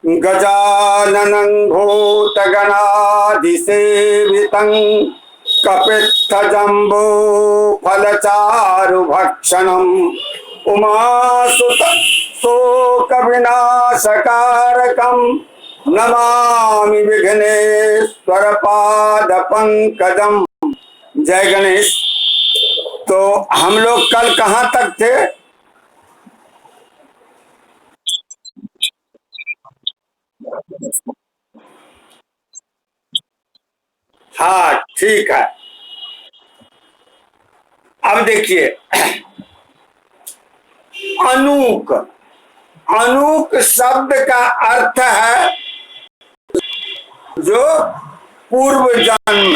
गजाननं भूतगणाधिसेवितं कपित्थजम्बो फलचारुभक्षणम् उमासुत शोकविनाशकारकं नमामि विघ्नेश्वर पाद पंकजम। जय गणेश। तो हम लोग कल कहाँ तक थे? हाँ ठीक है। अब देखिए, अनूक, अनूक शब्द का अर्थ है जो पूर्व जन्म।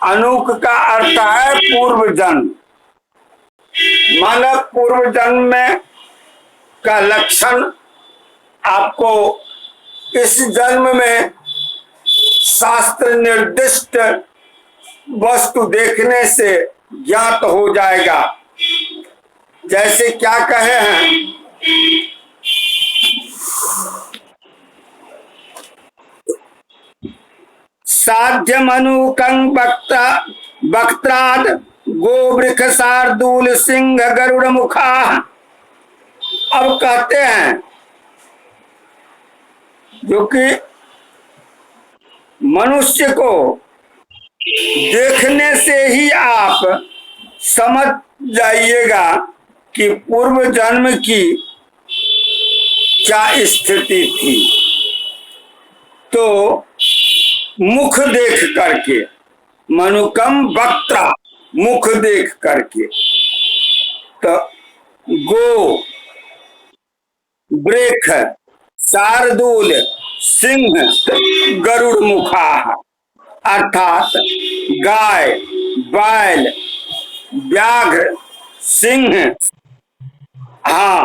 अनूक का अर्थ है पूर्व जन्म। मानव पूर्व जन्म में का लक्षण आपको इस जन्म में शास्त्र निर्दिष्ट वस्तु देखने से ज्ञात हो जाएगा। जैसे क्या कहे हैं, साध्यमनुकं वक्त्राद गोवृख शार्दूल सिंह गरुड़ मुखा। अब कहते हैं जो कि मनुष्य को देखने से ही आप समझ जाइएगा कि पूर्व जन्म की क्या स्थिति थी। तो मुख देख करके, मनुकम वक्त्रा, मुख देख करके, तो गो, वृक्ष, शार्दूल, सिंह, गरुड़ मुखा, अर्थात गाय, बैल, व्याघ्र, सिंह, हाँ,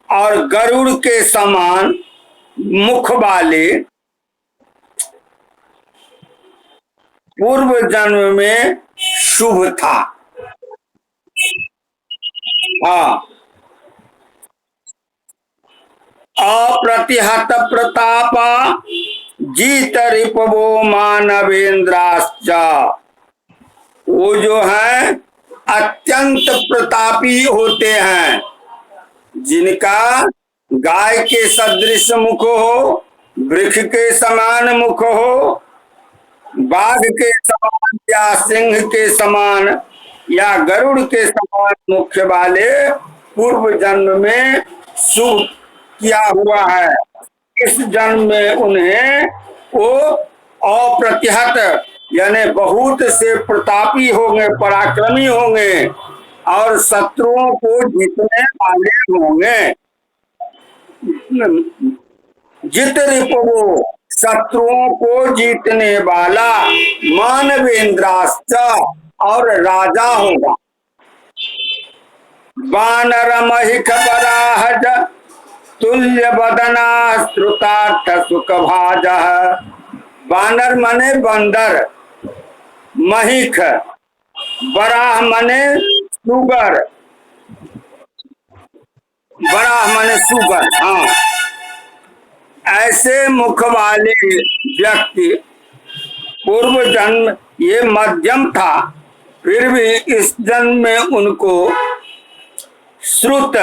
और गरुड़ के समान मुख वाले पूर्व जन्म में शुभ था। हाँ, अप्रतिहत प्रतापा जीत रिपवो मानवेंद्राश्च। वो जो है अत्यंत प्रतापी होते हैं, जिनका गाय के सदृश मुख हो, वृक्ष के समान मुख हो, बाघ के समान या सिंह के समान या गरुड़ के समान मुख वाले पूर्व जन्म में शुभ किया हुआ है। इस जन्म में उन्हें वो अप्रतिहत यानी बहुत से प्रतापी होंगे, पराक्रमी होंगे और शत्रुओं को जीतने वाले होंगे। जित रिपवो, शत्रुओं को जीतने वाला, मानवेंद्राश्च, और राजा होगा। वानर महिख पराहज तुल्य बदना श्रुतार्थ सुख भाज। वानर मने बंदर, महिख, बराह मने सुगर, बराह मने सुगर। हाँ, ऐसे मुख वाले व्यक्ति पूर्व जन्म ये मध्यम था, फिर भी इस जन्म में उनको श्रुत,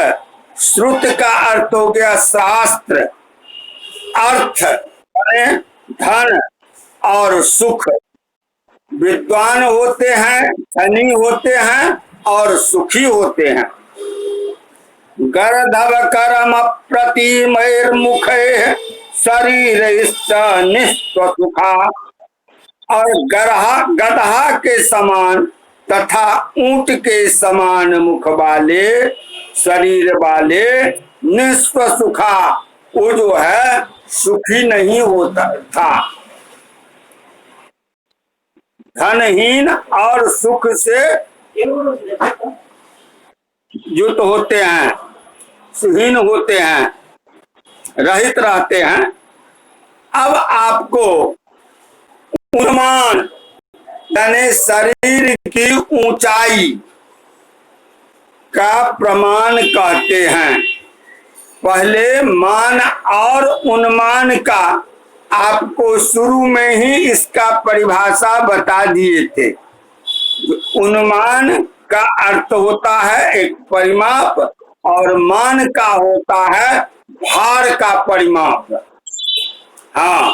श्रुत का अर्थ हो गया शास्त्र, अर्थ धन और सुख। विद्वान होते हैं, धनी होते हैं और सुखी होते हैं। गर्धव करम प्रतिमैर्मुखे शरीर निस्वसुखा। और गदहा के समान तथा ऊंट के समान मुख वाले, शरीर वाले, निस्वसुखा, वो जो है सुखी नहीं होता था। धनहीन और सुख से युक्त होते हैं, सुहीन होते हैं, रहित रहते हैं। अब आपको अनुमान यानी शरीर की ऊंचाई का प्रमाण कहते हैं। पहले मान और उन्मान का आपको शुरू में ही इसका परिभाषा बता दिए थे। उन्मान का अर्थ होता है एक परिमाप और मान का होता है भार का परिमाप। हाँ,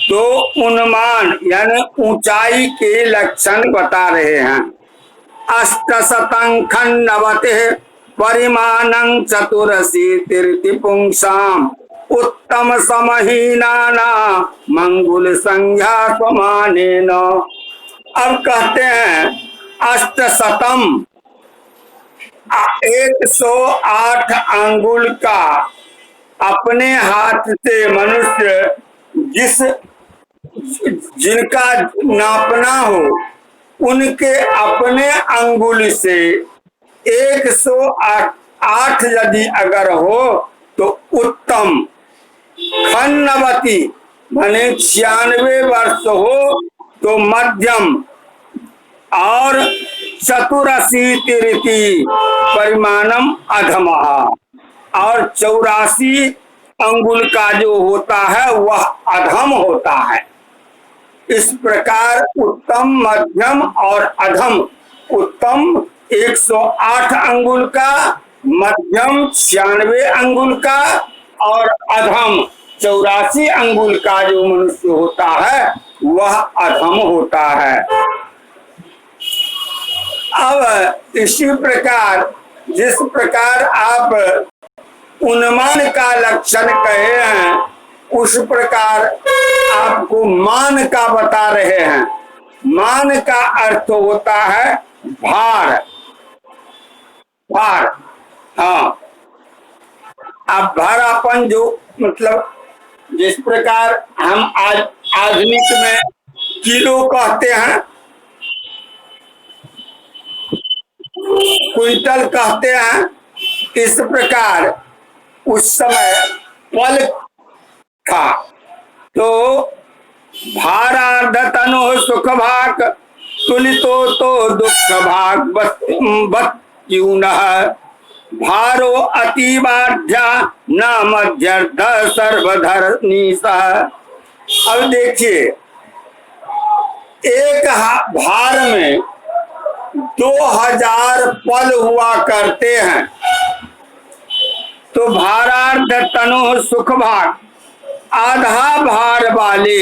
तो उन्मान यानी ऊंचाई के लक्षण बता रहे हैं। अष्टशतं खण्डवते परिमाणं चतुरशीतिरिति पुंसाम् उत्तम समहीनाना मंगुल संज्ञा स्वमानेन। अब कहते हैं अष्टशतम 108 अंगुल का अपने हाथ से मनुष्य जिनका नापना हो उनके अपने अंगुल से 108 यदि अगर हो तो उत्तम। खन्नवती माने 96 वर्ष हो तो मध्यम, और चतुरशीतिरिति परिमाणम अधमः, और 84 अंगुल का जो होता है वह अधम होता है। इस प्रकार उत्तम, मध्यम और अधम। उत्तम 108 अंगुल का, मध्यम 96 अंगुल का और अधम 84 अंगुल का जो मनुष्य होता है वह अधम होता है। अब इसी प्रकार जिस प्रकार आप उन्मान का लक्षण कहे हैं उस प्रकार आपको मान का बता रहे हैं। मान का अर्थ होता है भार। भार, हाँ, अब भारापन जो मतलब जिस प्रकार हम आज आधुनिक में किलो कहते हैं, क्विंटल कहते हैं, इस प्रकार उस समय पल था। तो भारार्धतनु सुख भाग तुलितो तो दुख भाग बत्यूनः भारो अतिबाध्या न मध्यर्थ सर्वधरणीसः। अब देखिए, एक भार में 2000 पल हुआ करते हैं। तो भारार्ध तनु सुख भाग, आधा भार वाले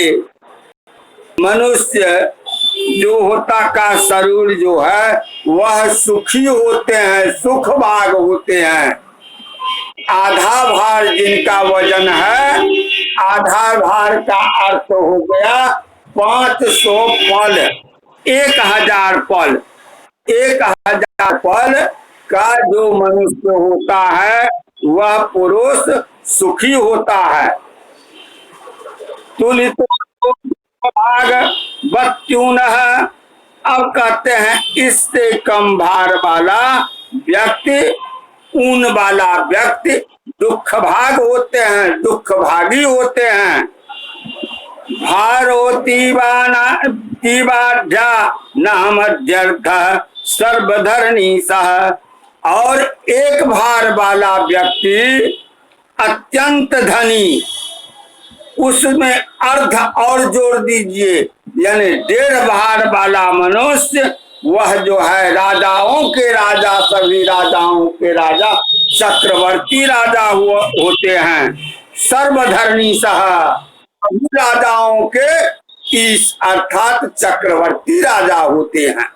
मनुष्य जो होता का शरीर जो है वह सुखी होते हैं, सुख भाग होते हैं। आधा भार जिनका वजन है, आधा भार का अर्थ हो गया 500 पल, 1000 पल। 1000 पल का जो मनुष्य होता है वह पुरुष सुखी होता है। तुलित भाग बत्यूनः। अब कहते हैं इससे कम भार वाला व्यक्ति, ऊन वाला व्यक्ति दुख भाग होते हैं, दुख भागी होते हैं। भारो तीबाढ्या न मध्यर्थ सर्वधरणीसः। और एक भार वाला व्यक्ति अत्यंत धनी, उसमें अर्ध और जोड़ दीजिए, यानी 1.5 भार वाला मनुष्य वह जो है राजाओं के राजा, सभी राजाओं के राजा, चक्रवर्ती राजा होते हैं। सर्वधरणीसः, राजाओं के 30 अर्थात चक्रवर्ती राजा होते हैं।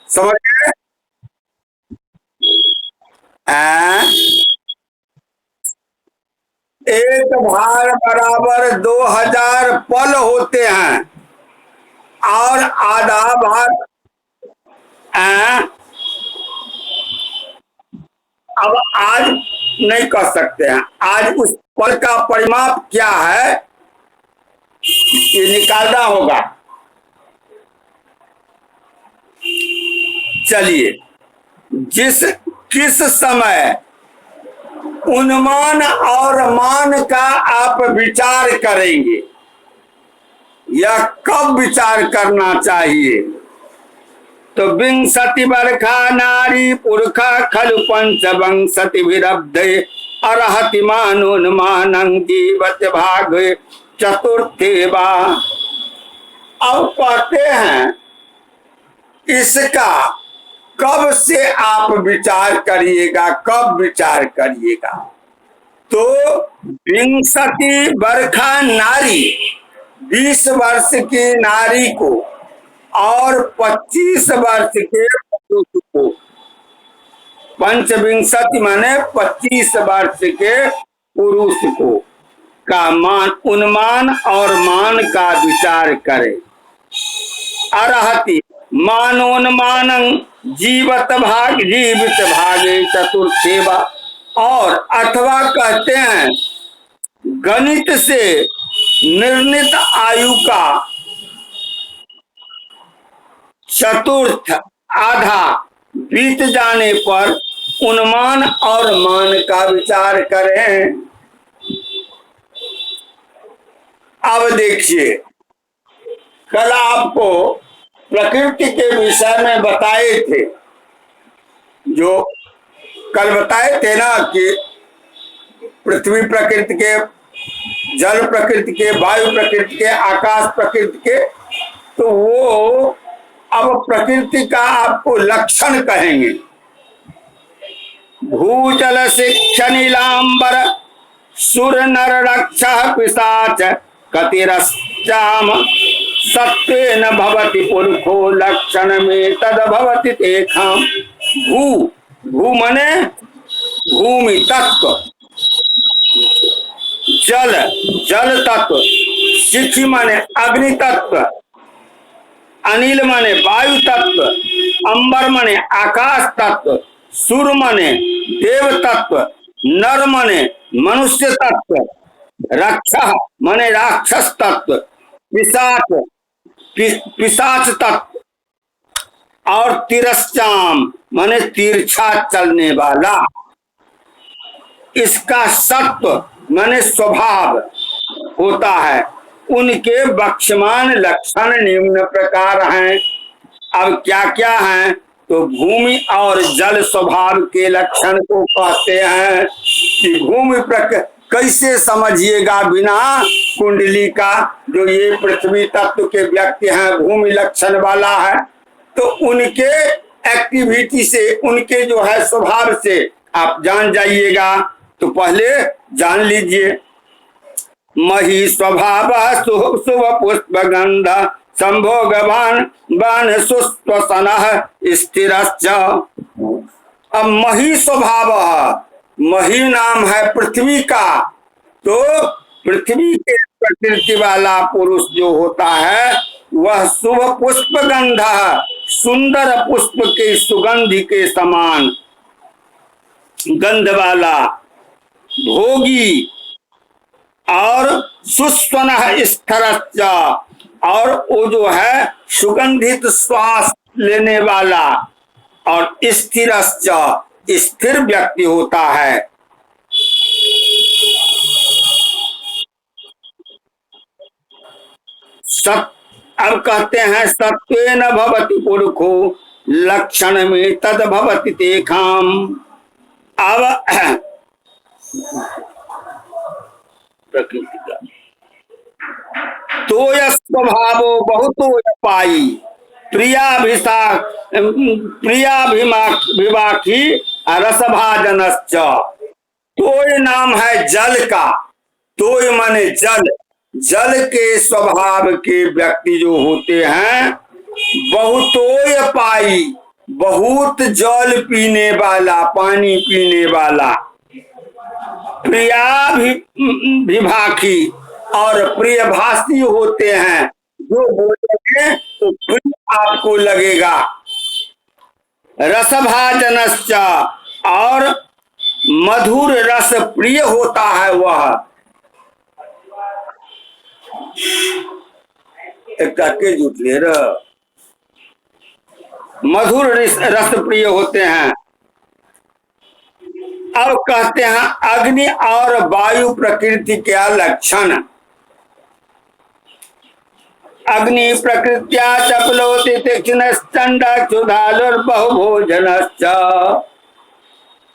समझ गए? एक भार बराबर 2000 पल होते हैं और आधा भार अब आज नहीं कर सकते हैं। आज उस पल का परिमाप क्या है ये निकालना होगा। चलिए, किस समय उन्मान और मान का आप विचार करेंगे या कब विचार करना चाहिए? तो विंशति वर्षा नारी पुरखा खलु पंचवंशति विरब्धे अरहति मानोन्मानं जीवत भाग चतुर्थे बा। अब कहते हैं इसका कब से आप विचार करिएगा, कब विचार करिएगा? तो विंशति वर्षा नारी, 20 वर्ष की नारी को और 25 वर्ष के पुरुष को, पंचविंशति माने 25 वर्ष के पुरुष को का मान, उन्मान और मान का विचार करें। अरहति मानोन्मानं जीवत भाग जीवित भागे चतुर्थेवा। और अथवा कहते हैं गणित से निर्णीत आयु का चतुर्थ आधा बीत जाने पर उन्मान और मान का विचार करें। अब देखिए, कल आपको प्रकृति के विषय में बताए थे, जो कल बताए थे ना कि पृथ्वी प्रकृति के, जल प्रकृति के, वायु प्रकृति के, आकाश प्रकृति के। तो वो अब प्रकृति का आपको लक्षण कहेंगे। भूजल शिक्ष नीलांबर सुर नर रक्ष पिशाच कतिरश्चाम सत्वेन भवति पुरुषो लक्षण में तद भवति तेषाम्। भू, भू मने भूमि तत्व, जल, जल तत्व, शिखी माने अग्नि तत्व, अनिल माने वायु तत्व, अंबर माने आकाश तत्व, सुर माने देव तत्व, नर माने मनुष्य तत्व, रक्षा माने राक्षस तत्व, पिशाच पिशाच तत्व, और तिरस्चाम माने तिरछा चलने वाला। इसका सत्व माने स्वभाव होता है। उनके बक्षमान लक्षण निम्न प्रकार हैं। अब क्या क्या हैं? तो भूमि और जल स्वभाव के लक्षण को कहते हैं कि भूमि कैसे समझिएगा बिना कुंडली का, जो ये पृथ्वी तत्व के व्यक्ति हैं भूमि लक्षण वाला है, तो उनके एक्टिविटी से, उनके जो है स्वभाव से आप जान जाइएगा। तो पहले जान लीजिए, मही स्वभाव शुभ पुष्प गंध संभोगवान वन सुस्वसन स्थिरश्च। अब मही स्वभाव, मही नाम है पृथ्वी का, तो पृथ्वी के प्रकृति वाला पुरुष जो होता है वह शुभ पुष्प गंध, सुंदर पुष्प के सुगंधि के समान गंध वाला, भोगी और सुस्वन स्थिरश्च, और वो जो है सुगंधित श्वास लेने वाला, और स्थिरश्च स्थिर व्यक्ति होता है। अब कहते हैं सत्वेन भवति पुरुषो लक्षण में तद भवति तेषाम्। अब प्रकृति का तोय स्वभावो बहुतो पाई प्रियाभिमाखी रसभाजनश्च। तोय नाम है जल का, तोय माने जल, जल के स्वभाव के व्यक्ति जो होते हैं, बहुतोय पाई बहुत जल पीने वाला, पानी पीने वाला, प्रियाभिभाखी और प्रियभाषी होते हैं, जो बोलेंगे तो प्रिय आपको लगेगा। रसभाजनश्च और मधुर रस प्रिय होता है वह। के जुट ले मधुर रस प्रिय होते हैं। अब कहते हैं अग्नि और वायु प्रकृति क्या लक्षण। अग्नि प्रकृत्या चपलोति तीक्ष्णश्चंड क्षुधालुर्बहुभोजनश्च।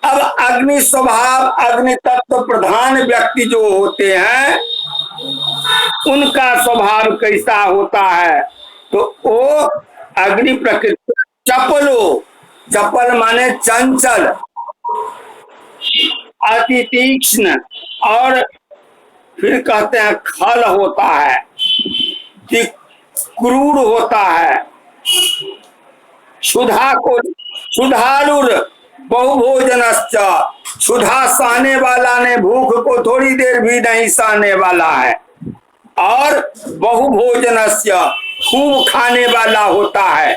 अब अग्नि स्वभाव, अग्नि तत्व प्रधान व्यक्ति जो होते हैं उनका स्वभाव कैसा होता है? तो वो अग्नि प्रकृति चपलो, चपल माने चंचल, अति तीक्ष्ण, और फिर कहते हैं खल होता है, कि क्रूर होता है, क्षुधा को क्षुधालुर बहुभोजनश्च, क्षुधा सहने वाला ने भूख को थोड़ी देर भी नहीं सहने वाला है, और बहुभोजनस्य खूब खाने वाला होता है।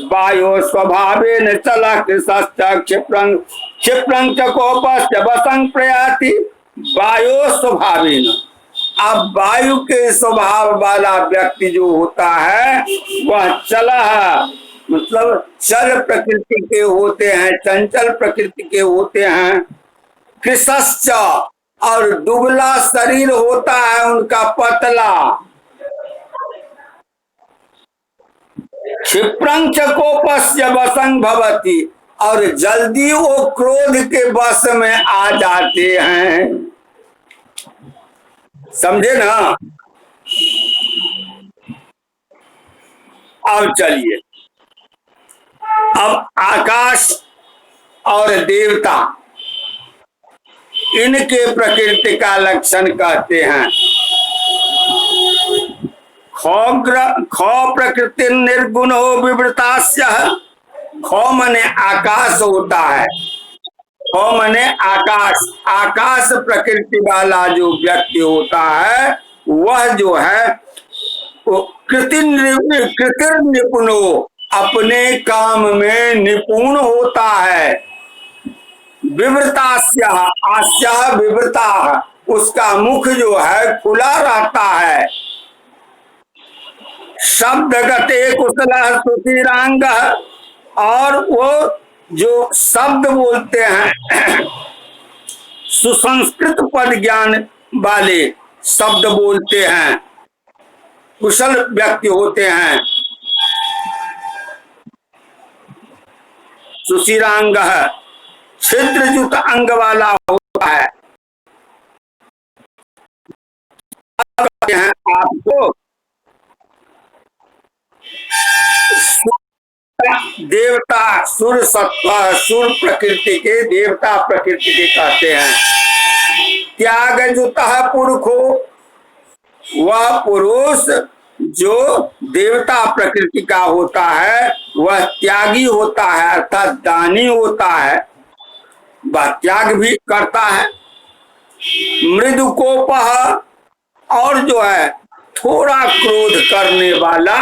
वायो स्वभावेन चलः कृशश्च क्षिप्रं क्षिप्रं च कोपश्च वसं प्रयाति। वायो स्वभावेन, अब वायु के स्वभाव वाला व्यक्ति जो होता है वह चलः मतलब चल प्रकृति के होते हैं, चंचल प्रकृति के होते हैं। कृशश्च, और दुबला शरीर होता है उनका, पतला। क्षिप्रं च कोपस्य वशं भवति, और जल्दी वो क्रोध के वश में आ जाते हैं। समझे ना? अब चलिए, अब आकाश और देवता, इनके प्रकृति का लक्षण कहते हैं। खो प्रकृति निर्गुणो विवृतास्य, खो मने आकाश होता है, खो मने आकाश, आकाश प्रकृति वाला जो व्यक्ति होता है वह जो है वो कृतिर निपुणो, अपने काम में निपुण होता है। विवृतास्य, आस्या विवृता, उसका मुख जो है खुला रहता है। शब्द गते कुशल सुधीरांग, और वो जो शब्द बोलते हैं सुसंस्कृत पद ज्ञान वाले शब्द बोलते हैं, कुशल व्यक्ति होते हैं। सुशीरांग, छिद्रयुक्त अंग वाला होता है। कहते हैं आपको देवता, सुर सत्व, सुर प्रकृति के, देवता प्रकृति के कहते हैं। त्याग जुतः पुरुषो, वह पुरुष जो देवता प्रकृति का होता है वह त्यागी होता है, अर्थात दानी होता है, वह त्याग भी करता है। मृदु कोपः, और जो है थोड़ा क्रोध करने वाला।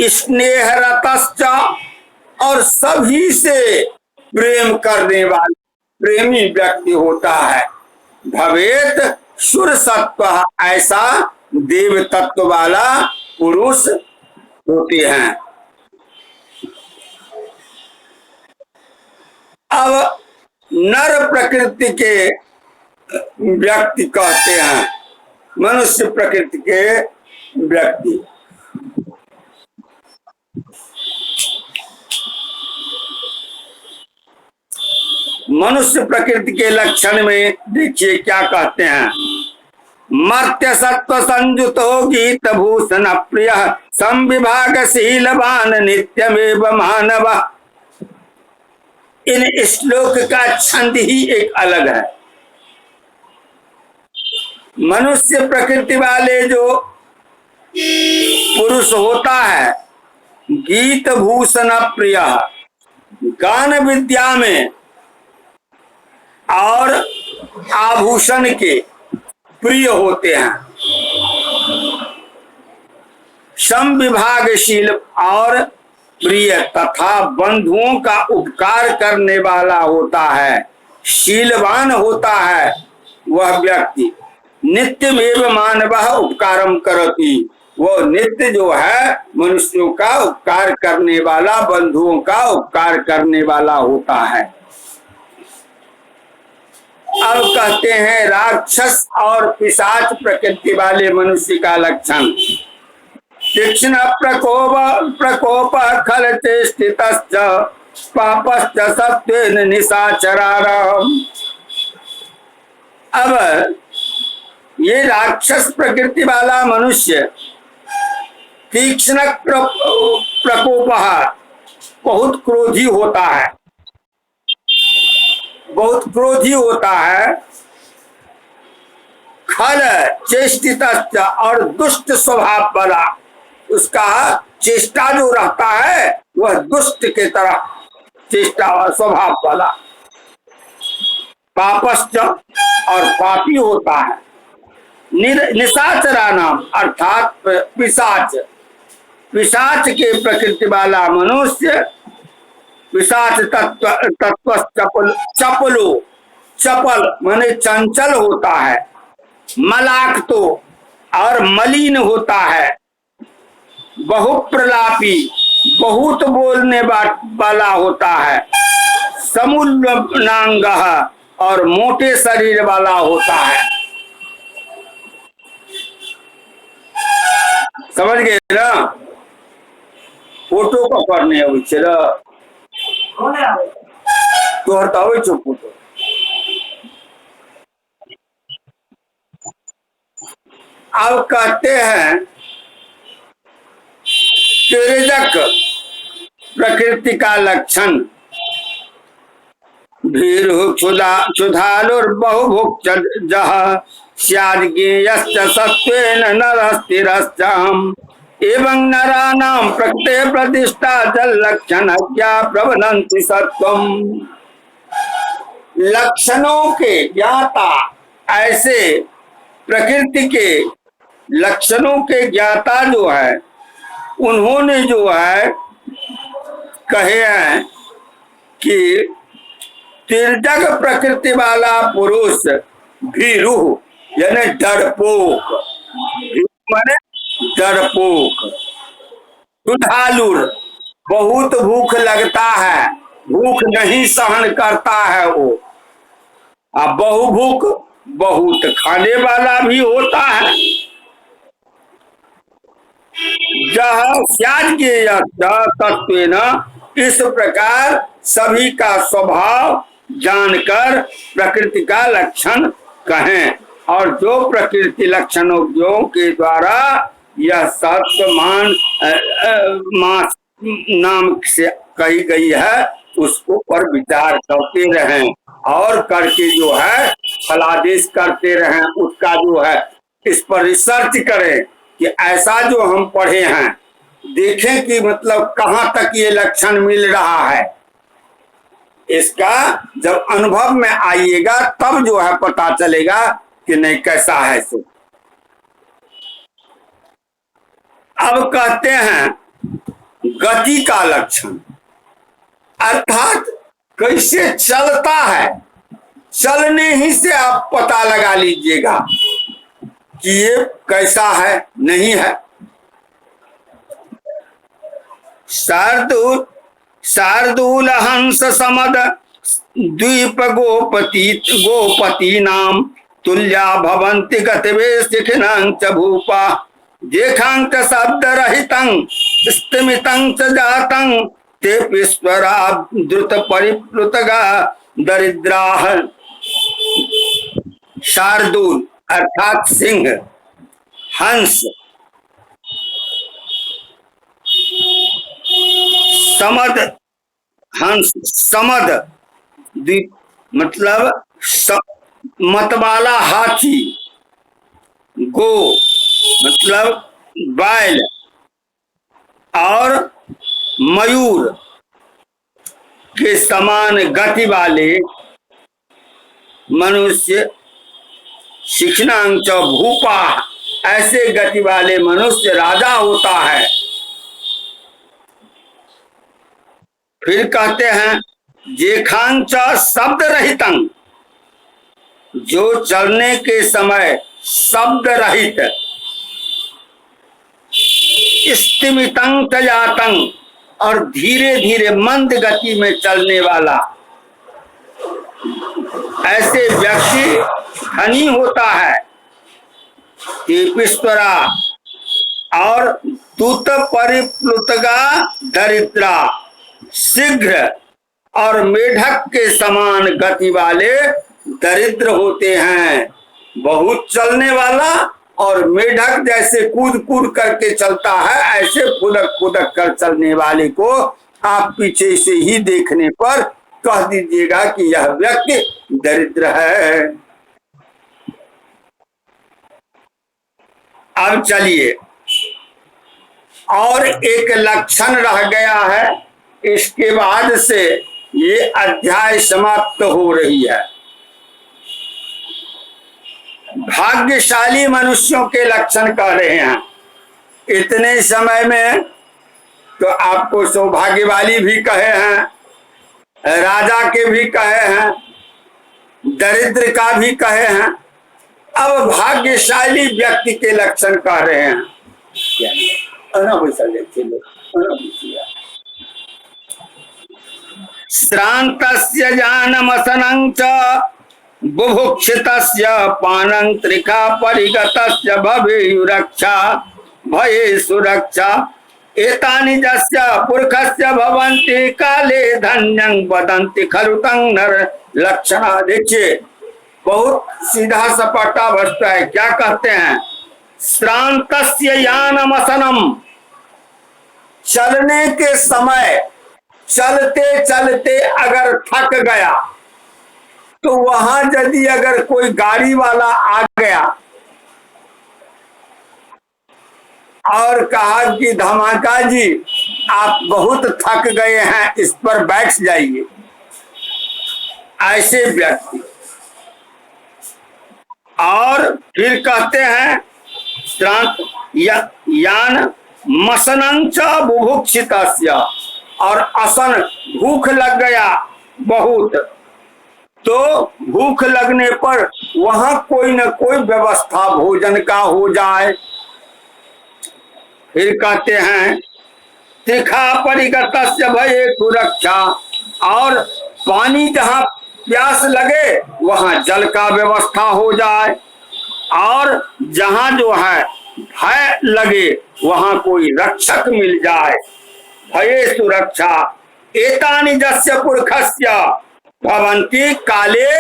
स्नेह रतश्च, और सभी से प्रेम करने वाला प्रेमी व्यक्ति होता है। भवेत सुर सत्व, ऐसा देव तत्व वाला पुरुष होते हैं। अब नर प्रकृति के व्यक्ति कहते हैं, मनुष्य प्रकृति के व्यक्ति। मनुष्य प्रकृति के लक्षण में देखिए क्या कहते हैं। मर्त्य सत्व संयुतो गीत भूषण प्रिय, संविभागशीलवान नित्यमेव मानव। इन श्लोक का छंद ही एक अलग है। मनुष्य प्रकृति वाले जो पुरुष होता है, गीत भूषण प्रिय, गान विद्या में और आभूषण के प्रिय होते हैं। समविभागशील और प्रिय तथा बंधुओं का उपकार करने वाला होता है, शीलवान होता है वह व्यक्ति। नित्यमेव मानवः उपकारम करोति, वो नित्य जो है मनुष्यों का उपकार करने वाला, बंधुओं का उपकार करने वाला होता है। अब कहते हैं राक्षस और पिशाच प्रकृति वाले मनुष्य का लक्षण। तीक्ष्ण प्रकोप खल चेष्टितश्च, पापश्च सत्त्वेन निशाचराणाम्। अब ये राक्षस प्रकृति वाला मनुष्य तीक्ष्ण प्रकोपः, बहुत क्रोधी होता है, बहुत क्रोधी होता है। खल चेष्टितश्च, और दुष्ट स्वभाव वाला, उसका चेष्टा जो रहता है वह दुष्ट के तरह चेष्टा और स्वभाव वाला। पापश्च, और पापी होता है। निशाचरा नाम, अर्थात पिशाच, पिशाच के प्रकृति वाला मनुष्य, पिशाच तत्व चपलो, चपल माने चंचल होता है। मलाक्तो, और मलिन होता है। बहुप्रलापी, बहुत बोलने वाला होता है। समूलनांगः, और मोटे शरीर वाला होता है। समझ गए ना? फोटो पकड़ने तो हटाओ जो फोटो। अब कहते हैं तिर्यक प्रकृति का लक्षण, भीरु क्षुधालुर्बहुभुक् जह स्याद्ज्ञेयश्च सत्त्वेन नरस्थिरश्चहम्। एवं नराणां प्रकृते प्रतिष्ठा जल्लक्षणज्ञा प्रवदन्ति सत्त्वम्। लक्षणों के ज्ञाता, ऐसे प्रकृति के लक्षणों के ज्ञाता जो है, उन्होंने जो है कहे हैं कि तिर्यक प्रकृति वाला पुरुष भीरु यानी डरपोक, माने डरपोक। क्षुधालुर, बहुत भूख लगता है, भूख नहीं सहन करता है वो। अब बहुभूख, बहुत खाने वाला भी होता है। तत्वेन, इस प्रकार सभी का स्वभाव जानकर प्रकृति का लक्षण कहें। और जो प्रकृति लक्षणों के द्वारा यह सत्वमान नाम से कही गई है, उसको पर विचार करते रहें और करके जो है फलादेश करते रहें। उसका जो है इस पर रिसर्च करें कि ऐसा जो हम पढ़े हैं, देखें कि मतलब कहाँ तक ये लक्षण मिल रहा है। इसका जब अनुभव में आइएगा तब जो है पता चलेगा कि नहीं कैसा है सो। अब कहते हैं गति का लक्षण, अर्थात कैसे चलता है। चलने ही से आप पता लगा लीजिएगा कि ये कैसा है, नहीं है। शार्दूल हंस समद द्वीप गोपति नाम तुल्या भवन्ति गतवे शिखिनं च भूपा जेखां च शब्द रहितं स्तिमितं च जातं ते ईश्वरा द्रुत परिप्लुतगा दरिद्राः। शार्दूल अर्थात सिंह, हंस, समद, हंस समद द्वीप मतलब मतवाला हाथी, गो मतलब बैल, और मयूर के समान गति वाले मनुष्य, शिखनांग च भूपा, ऐसे गति वाले मनुष्य राजा होता है। फिर कहते हैं जेखां च शब्द रहितं, जो चलने के समय शब्द रहित, स्तिमितं च जातं, और धीरे धीरे मंद गति में चलने वाला, ऐसे व्यक्ति धनी होता है। ईश्वरा और दूत परिप्लुतगा दरिद्रा, शीघ्र और मेढक के समान गति वाले दरिद्र होते हैं। बहुत चलने वाला और मेढक जैसे कूद कूद करके चलता है, ऐसे फुदक फुदक कर चलने वाले को आप पीछे से ही देखने पर कह दीजिएगा कि यह व्यक्ति दरिद्र है। अब चलिए, और एक लक्षण रह गया है, इसके बाद से ये अध्याय समाप्त हो रही है। भाग्यशाली मनुष्यों के लक्षण कह रहे हैं। इतने समय में तो आपको सौभाग्यवाली भी कहे हैं, राजा के भी कहे हैं, दरिद्र का भी कहे हैं। अब भाग्यशाली व्यक्ति के लक्षण कह रहे हैं। श्रान्तस्य जानमसनं च बुभुक्षितस्य पानं त्रिखा परिगतस्य भवेयुरक्षा भये सुरक्षा एतानि जस्य पुरखस्य भवन्ति काले धन्यं वदन्ति खलु तं नर लक्षणा। देखिए, बहुत सीधा सपाटा वस्तु है। क्या कहते हैं? श्रान्तस्य यानमसनम, चलने के समय चलते चलते अगर थक गया तो वहां यदि अगर कोई गाड़ी वाला आ गया और कहा कि धमाका जी आप बहुत थक गए हैं, इस पर बैठ जाइए, ऐसे व्यक्ति। और फिर कहते हैं श्रांत यान मसनंच बुभुक्षितस्य, और असन भूख लग गया बहुत, तो भूख लगने पर वहां कोई न कोई व्यवस्था भोजन का हो जाए। फिर कहते हैं त्रिखा परिगतस्य भये सुरक्षा, और पानी जहां प्यास लगे वहां जल का व्यवस्था हो जाए, और जहां जो है भय लगे वहां कोई रक्षक मिल जाए। भये सुरक्षा एतानि जस्य पुरखस्य भवन्ति काले,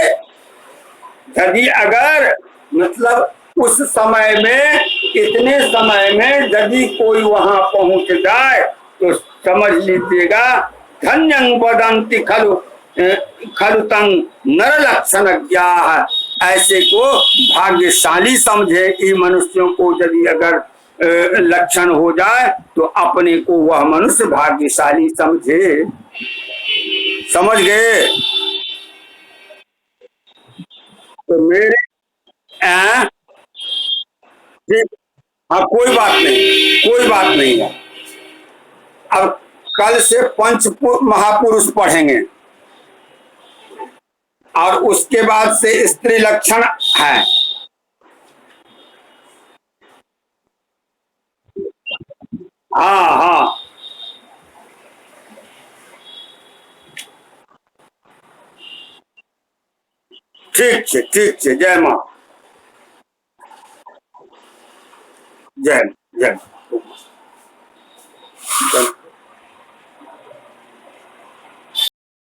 यदि अगर मतलब उस समय में, इतने समय में यदि कोई वहां पहुंच जाए तो समझ लीजिएगा धन्यं वदन्ति खलु खलु तं नर लक्षणज्ञाः, ऐसे को भाग्यशाली समझे। ये मनुष्यों को यदि अगर लक्षण हो जाए तो अपने को वह मनुष्य भाग्यशाली समझे। समझ गए? तो मेरे हाँ, कोई बात नहीं, कोई बात नहीं है। अब कल से पंच महापुरुष पढ़ेंगे और उसके बाद से स्त्री लक्षण है। हाँ हाँ, ठीक है, ठीक है। जय माँ, जय जय जय।